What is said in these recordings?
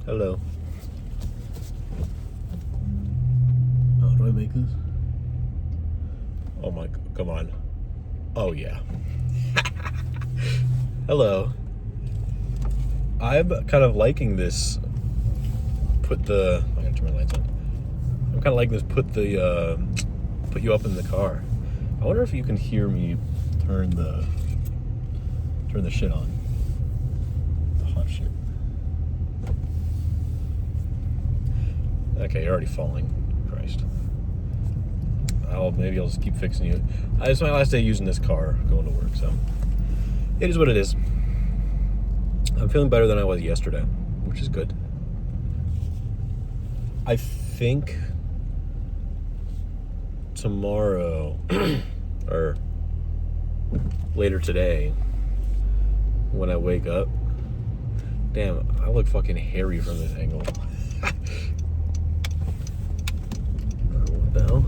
Hello. Oh, do I make this? Oh my, come on. Oh yeah. Hello. I'm kind of liking this. I gotta turn my lights on. I'm kind of liking this. Put you up in the car. I wonder if you can hear me turn the shit on. The hot shit. Okay, you're already falling. Christ. Maybe I'll just keep fixing you. It's my last day using this car going to work, so it is what it is. I'm feeling better than I was yesterday, which is good. I think tomorrow or later today when I wake up, damn, I look fucking hairy from this angle. What the hell?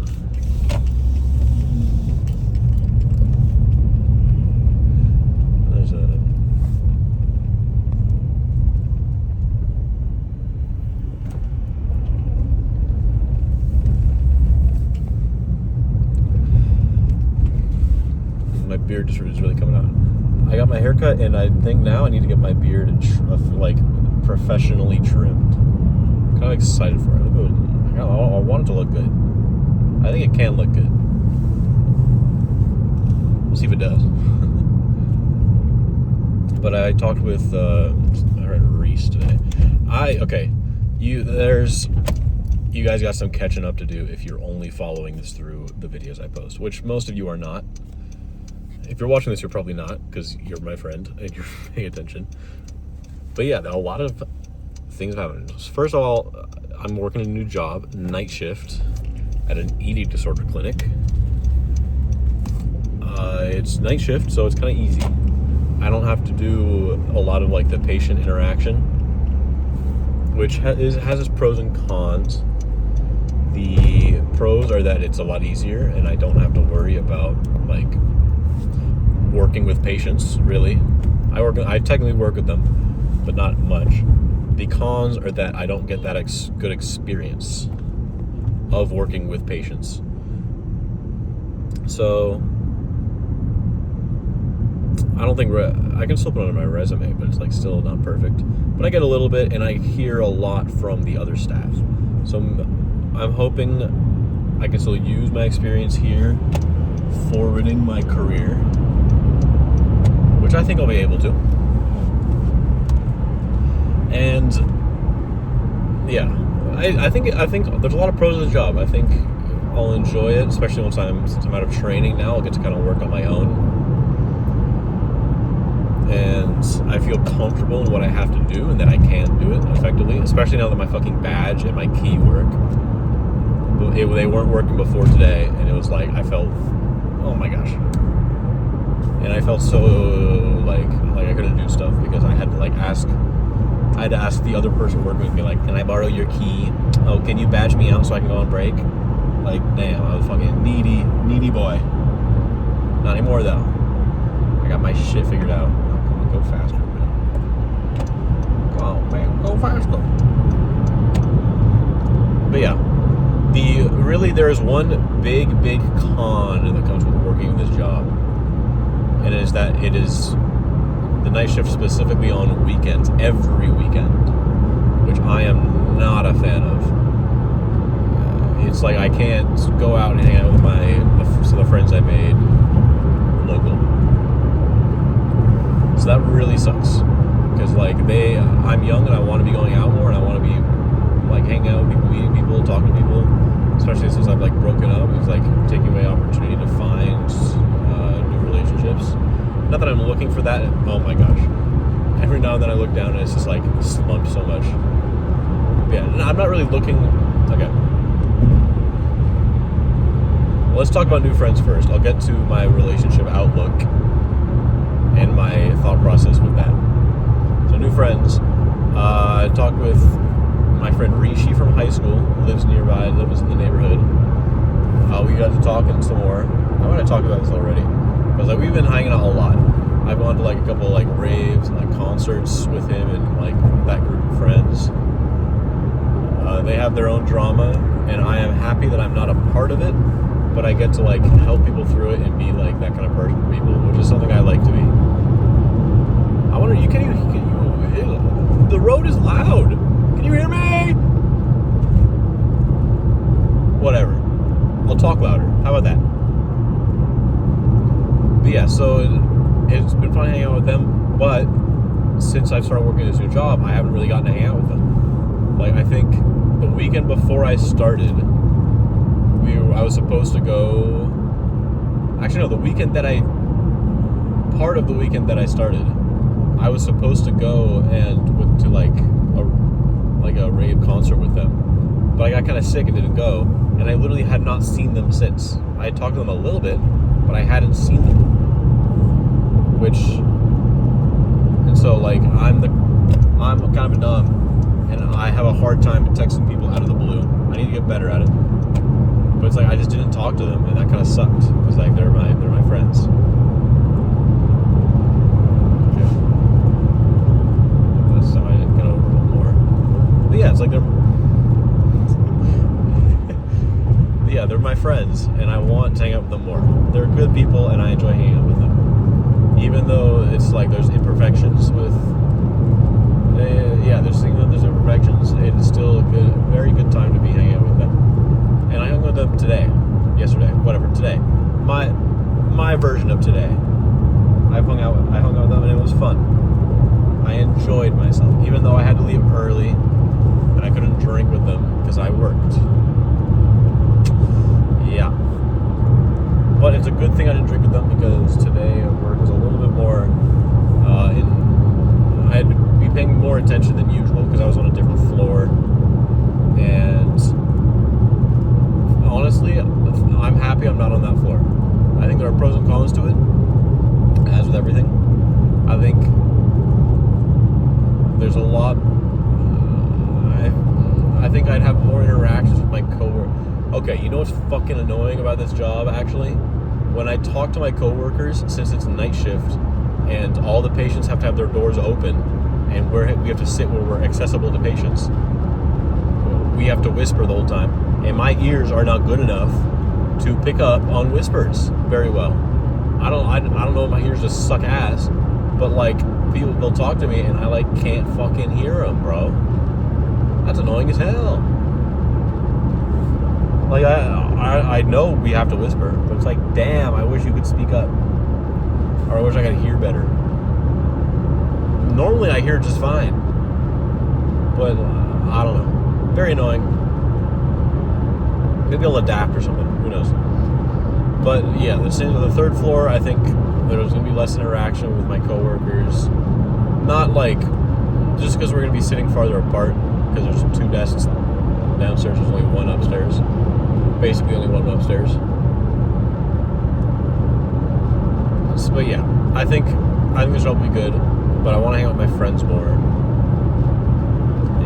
There's my beard just is really coming out. I got my hair cut, and I think now I need to get my beard like professionally trimmed. I'm kind of excited for it. I want it to look good. I think it can look good. We'll see if it does. But I talked with I heard Reese today. You guys got some catching up to do if you're only following this through the videos I post, which most of you are not. If you're watching this, you're probably not, because you're my friend and you're paying attention. But yeah, a lot of things have happened. First of all, I'm working a new job, night shift, at an eating disorder clinic. It's night shift, so it's kind of easy. I don't have to do a lot of like the patient interaction, which has its pros and cons. The pros are that it's a lot easier, and I don't have to worry about like working with patients, really. I technically work with them, but not much. The cons are that I don't get that good experience of working with patients. So I don't think I can still put it on my resume, but it's like still not perfect. But I get a little bit, and I hear a lot from the other staff. So I'm hoping I can still use my experience here, forwarding my career, which I think I'll be able to. And yeah, I think there's a lot of pros to the job. I think I'll enjoy it, especially since I'm out of training now. I'll get to kind of work on my own, and I feel comfortable in what I have to do and that I can do it effectively. Especially now that my fucking badge and my key work. They weren't working before today, and it was like I felt, oh my gosh. And I felt so like I couldn't do stuff because I had to ask the other person working with me, like, can I borrow your key? Oh, can you badge me out so I can go on break? Like, damn, I was fucking needy boy. Not anymore though. I got my shit figured out. Oh, go faster, man. Oh man, go faster. But yeah, there is one big con that comes with working this job. And it is that it is the night shift specifically on weekends, every weekend, which I am not a fan of. It's like I can't go out and hang out with the friends I made local. So that really sucks, because like I'm young and I want to be going out more, and I want to be like hanging out with people, meeting people, talking to people. Especially since I've like broken up, it's like taking away opportunity to find new relationships. Not that I'm looking for that. Oh my gosh. Every now and then I look down and it's just like slumped so much. But yeah, I'm not really looking. Okay. Well, let's talk about new friends first. I'll get to my relationship outlook and my thought process with that. So new friends. I talked with my friend Rishi from high school, lives nearby, lives in the neighborhood. We got to talking some more. I want to talk about this already. Because like we've been hanging out a lot. I've gone to like a couple of like raves and like concerts with him and like that group of friends. have their own drama, and I am happy that I'm not a part of it, but I get to like help people through it and be like that kind of person for people, which is something I like to be. I wonder, the road is loud. Can you hear me? Whatever. I'll talk louder. How about that? But yeah, so it's been fun hanging out with them, but since I've started working this new job, I haven't really gotten to hang out with them. Like, I think the weekend before I started, I was supposed to go... Actually, no, part of the weekend that I started, I was supposed to go to a rave concert with them. But I got kind of sick and didn't go, and I literally had not seen them since. I had talked to them a little bit, but I hadn't seen them. And so like I'm kind of a dumb, and I have a hard time texting people out of the blue. I need to get better at it. But it's like I just didn't talk to them, and that kind of sucked because like they're my friends. Okay. That's something I didn't get over a little more. But yeah, it's like they're my friends, and I want to hang out with them more. They're good people, and I enjoy hanging out with them. Even though it's like there's imperfections with, there's imperfections, it is still a very good time to be hanging out with them. And I hung with them today. My version of today. I hung out with them, and it was fun. I enjoyed myself, even though I had to leave early, and I couldn't drink with them because I worked. Yeah. But it's a good thing I didn't drink with them because today at work was a little bit more, I had to be paying more attention than usual because I was on a different floor. And honestly, I'm happy I'm not on that floor. I think there are pros and cons to it, as with everything. I think there's a lot, I think I'd have more interactions with my coworkers. Okay, you know what's fucking annoying about this job, actually? When I talk to my coworkers, since it's night shift, and all the patients have to have their doors open, and we have to sit where we're accessible to patients, we have to whisper the whole time, and my ears are not good enough to pick up on whispers very well. I don't know if my ears just suck ass, but like, people, they'll talk to me, and I like can't fucking hear them, bro. That's annoying as hell. Like, I know we have to whisper, but it's like, damn, I wish you could speak up. Or I wish I could hear better. Normally I hear just fine. But, I don't know. Very annoying. Maybe I'll adapt or something. Who knows? But, yeah, the third floor, I think there's going to be less interaction with my coworkers. Not like, just because we're going to be sitting farther apart, because there's 2 desks downstairs, there's only 1 upstairs. Basically only 1 upstairs. But yeah, I think this job will be good, but I want to hang out with my friends more.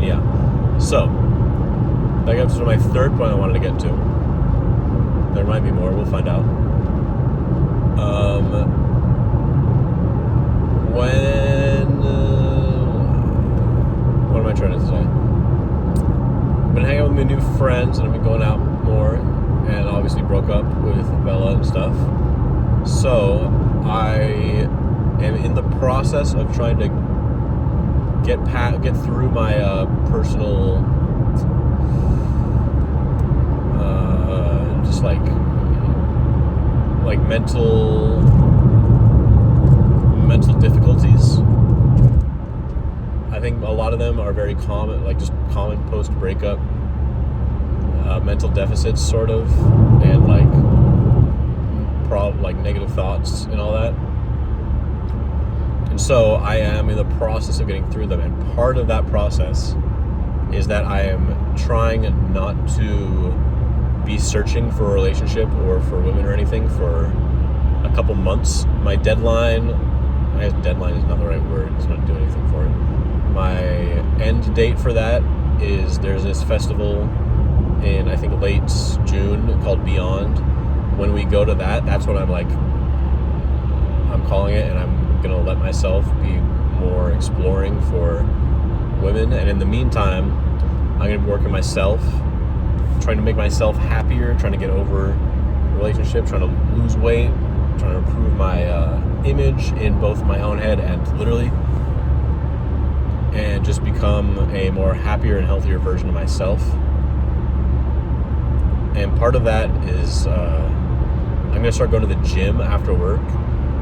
Yeah. So, that gets to my third point I wanted to get to. There might be more, we'll find out. What am I trying to say? I've been hanging out with my new friends, and I've been going out more, and obviously broke up with Bella and stuff. So I am in the process of trying to get through my personal, just like mental difficulties. I think a lot of them are very common, like just common post-breakup mental deficits, sort of, and like negative thoughts and all that. And so I am in the process of getting through them, and part of that process is that I am trying not to be searching for a relationship or for women or anything for a couple months. My deadline, I guess deadline is not the right word, it's not doing anything for it. My end date for that is there's this festival in, I think, late June called Beyond. When we go to that, that's when I'm calling it, and I'm gonna let myself be more exploring for women. And in the meantime, I'm going to be working myself, trying to make myself happier, trying to get over relationships, trying to lose weight, trying to improve my image in both my own head and literally, and just become a more happier and healthier version of myself. And part of that is I'm going to start going to the gym after work.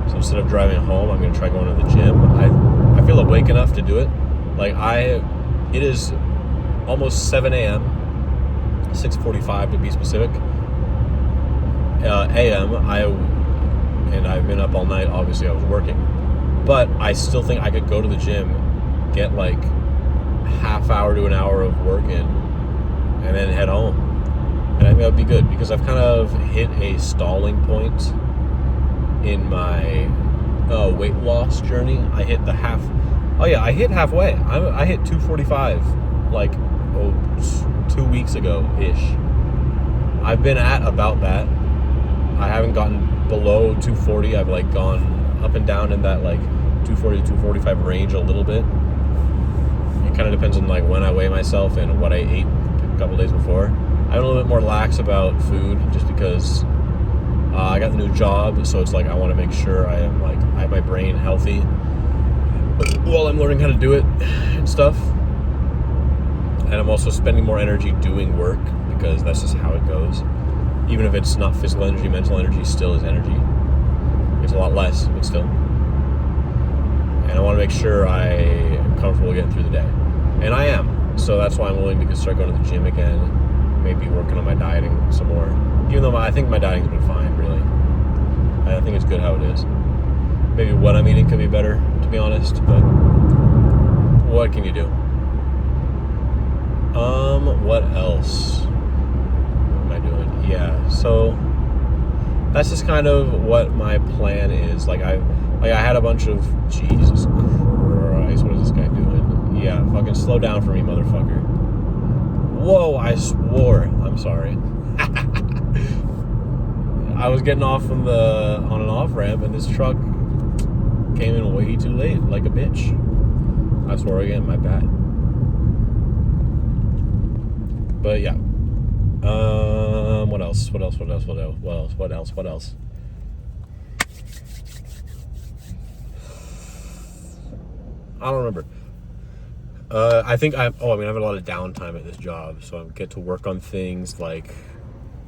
So instead of driving home, I'm going to try going to the gym. I feel awake enough to do it. Like it is almost 7 a.m., 6:45 to be specific. A.m. And I've been up all night. Obviously, I was working, but I still think I could go to the gym, get like half hour to an hour of work in, and then head home. And I think that would be good because I've kind of hit a stalling point in my weight loss journey. I hit I hit halfway. I hit 245 like 2 weeks ago ish. I've been at about that. I haven't gotten below 240. I've like gone up and down in that like 240 to 245 range a little bit. It kind of depends on like when I weigh myself and what I ate a couple days before. I'm a little bit more lax about food just because I got the new job, so it's like I want to make sure I have my brain healthy while I'm learning how to do it and stuff. And I'm also spending more energy doing work because that's just how it goes. Even if it's not physical energy, mental energy still is energy. It's a lot less, but still. And I want to make sure I am comfortable getting through the day. And I am. So that's why I'm willing to start going to the gym again. Maybe working on my dieting some more. Even though I think my dieting's been fine, really. I think it's good how it is. Maybe what I'm eating could be better, to be honest, but what can you do? What else am I doing? Yeah, so that's just kind of what my plan is. I had a bunch of Jesus Christ, what is this guy doing? Yeah, fucking slow down for me, motherfucker. Whoa, I swore. I'm sorry. I was getting off on an off ramp, and this truck came in way too late, like a bitch. I swore again, my bad. But yeah. What else? What else? I don't remember. I think I have a lot of downtime at this job, so I get to work on things like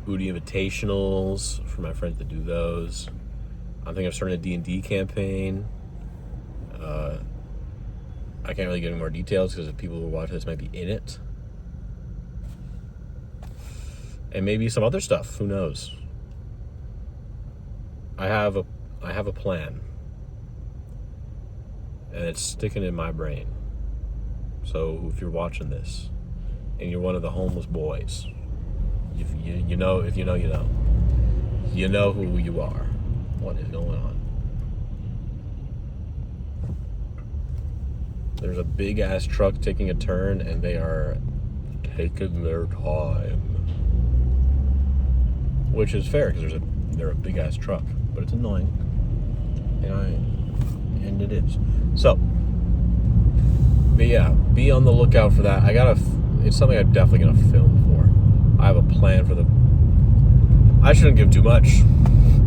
Booty Invitationals for my friends that do those. I think I'm starting a D&D campaign. I can't really give any more details because the people who watch this might be in it. And maybe some other stuff, who knows? I have a plan. And it's sticking in my brain. So if you're watching this and you're one of the homeless boys, you know, if you know, you know. You know who you are. What is going on? There's a big ass truck taking a turn and they are taking their time. Which is fair because they're a big ass truck, but it's annoying. And it is. So, but yeah, be on the lookout for that. It's something I'm definitely gonna film for. I have a plan for I shouldn't give too much,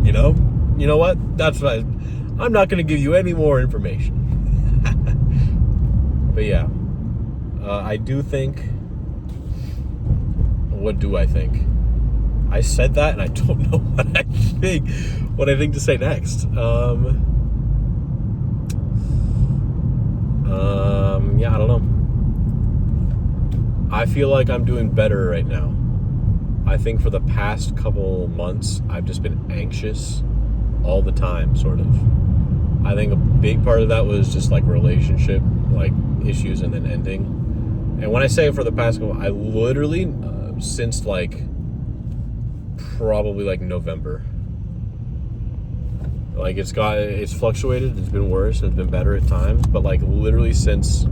you know? You know what? That's what I'm not gonna give you any more information. But yeah, I do think, what do I think? I said that and I don't know what I think to say next. Yeah, I don't know. I feel like I'm doing better right now. I think for the past couple months, I've just been anxious all the time, sort of. I think a big part of that was just like relationship, like issues and then ending. And when I say for the past couple, I literally, since like probably like November, like it's fluctuated, it's been worse and it's been better at times, but like literally since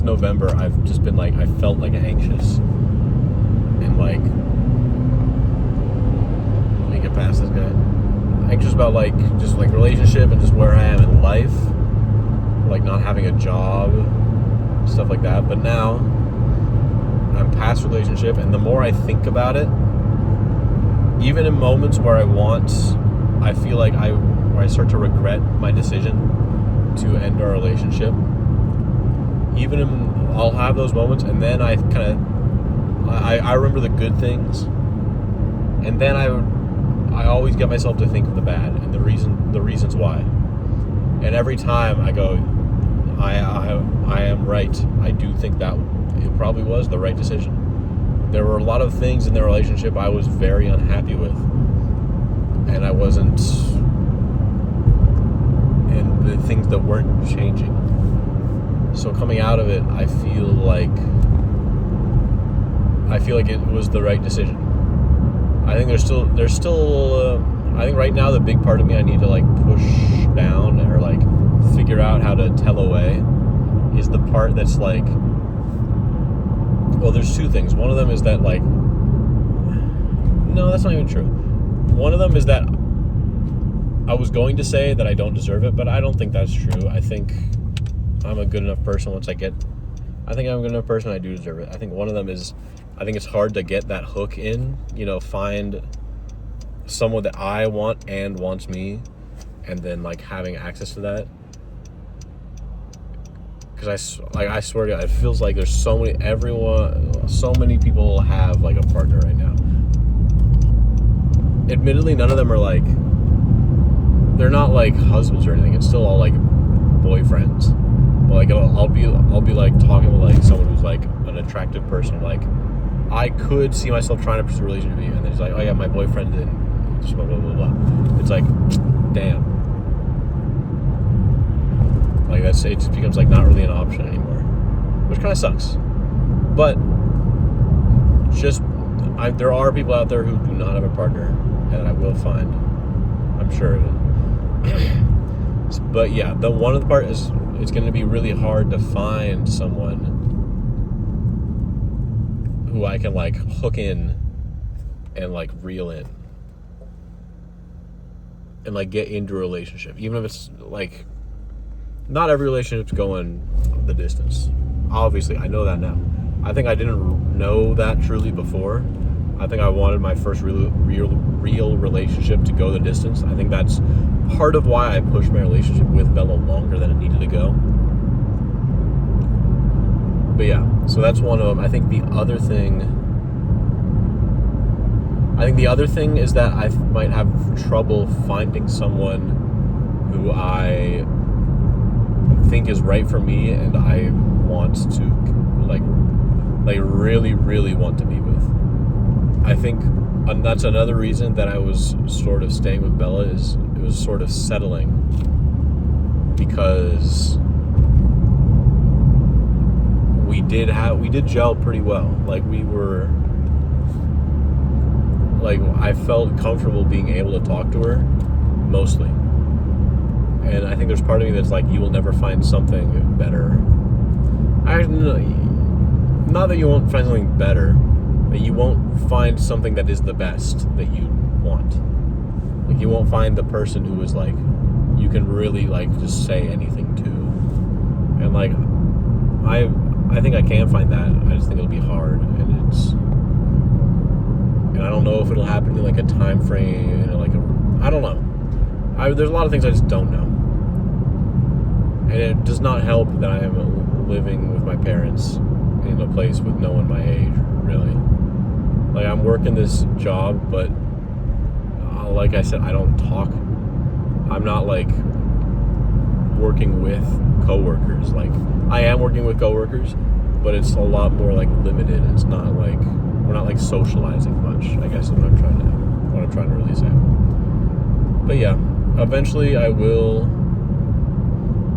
November, I've just been like, I felt like anxious and like, let me get past this guy, anxious about like just like relationship and just where I am in life, like not having a job, stuff like that. But now I'm past relationship, and the more I think about it, even in moments where I feel like I start to regret my decision to end our relationship, I'll have those moments, and then I remember the good things, and then I always get myself to think of the bad and the reasons why. And every time I go, I am right. I do think that it probably was the right decision. There were a lot of things in the relationship I was very unhappy with, and I wasn't, and the things that weren't changing. So coming out of it, I feel like it was the right decision. I think there's still I think right now the big part of me I need to like push down or like figure out how to tell away is the part that's like, well, there's two things. One of them is that like, no, that's not even true. One of them is that I was going to say that I don't deserve it, but I don't think that's true. I think I'm a good enough person I think I'm a good enough person, I do deserve it. I think one of them is, I think it's hard to get that hook in, find someone that I want and wants me, and then like having access to that. Because I swear to God, it feels like there's so many people have like a partner right now. Admittedly, none of them are like, they're not like husbands or anything. It's still all like boyfriends. But like I'll be like talking with like someone who's like an attractive person. Like I could see myself trying to pursue a relationship with you, and then it's like, oh yeah, my boyfriend and blah blah blah blah. It's like, damn. Like it just becomes like not really an option anymore, which kind of sucks. But there are people out there who do not have a partner, and I will find. I'm sure of it. But yeah, the one of the part is it's going to be really hard to find someone who I can like hook in and like reel in and like get into a relationship, even if it's like. Not every relationship's going the distance. Obviously, I know that now. I think I didn't know that truly before. I think I wanted my first real relationship to go the distance. I think that's part of why I pushed my relationship with Bella longer than it needed to go. But yeah, so that's one of them. I think the other thing is that I might have trouble finding someone who I think is right for me and I want to like really, really want to be with. I think that's another reason that I was sort of staying with Bella, is it was sort of settling, because we did gel pretty well. Like I felt comfortable being able to talk to her mostly. And I think there's part of me that's like, you will never find something better. Not that you won't find something better, but you won't find something that is the best that you want. Like you won't find the person who is like, you can really like just say anything to. And like, I think I can find that. I just think it'll be hard, and I don't know if it'll happen in like a time frame, I don't know. There's a lot of things I just don't know. And it does not help that I am living with my parents in a place with no one my age, really. Like, I'm working this job, but like I said, I don't talk. I'm not, like, working with coworkers. Like, I am working with coworkers, but it's a lot more, like, limited. It's not, like, we're not, like, socializing much, I guess is what I'm trying to really say. But, yeah, eventually I will.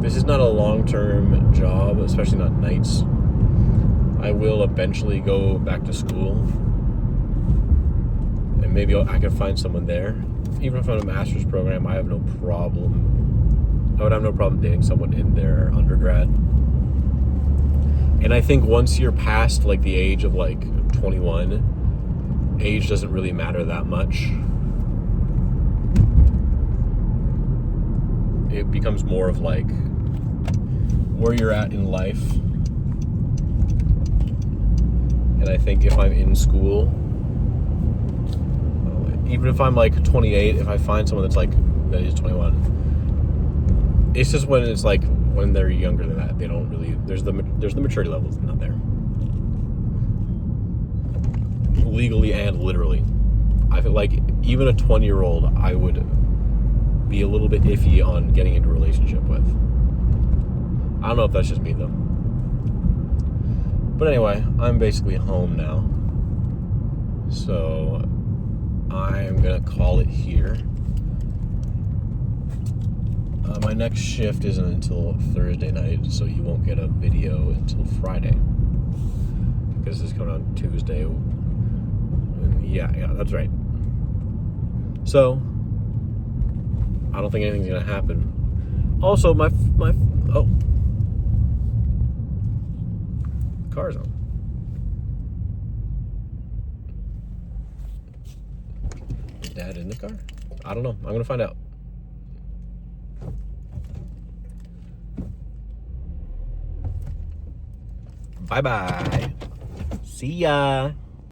This is not a long-term job, especially not nights. I will eventually go back to school, and maybe I can find someone there. Even if I'm in a master's program, I would have no problem dating someone in their undergrad. And I think once you're past like the age of like 21, age doesn't really matter that much. It becomes more of like where you're at in life And I think if I'm in school, even if I'm like 28, if I find someone that's like that is 21, it's just when it's like when they're younger than that, they don't really. There's the maturity levels not there, legally and literally. I feel like even a 20-year-old, I would be a little bit iffy on getting into a relationship with. I don't know if that's just me though. But anyway, I'm basically home now, so I'm gonna call it here. My next shift isn't until Thursday night, so you won't get a video until Friday, because this is coming on Tuesday. And yeah, that's right. So I don't think anything's gonna happen. Also, my car's on. Is Dad in the car? I don't know. I'm gonna find out. Bye-bye. See ya.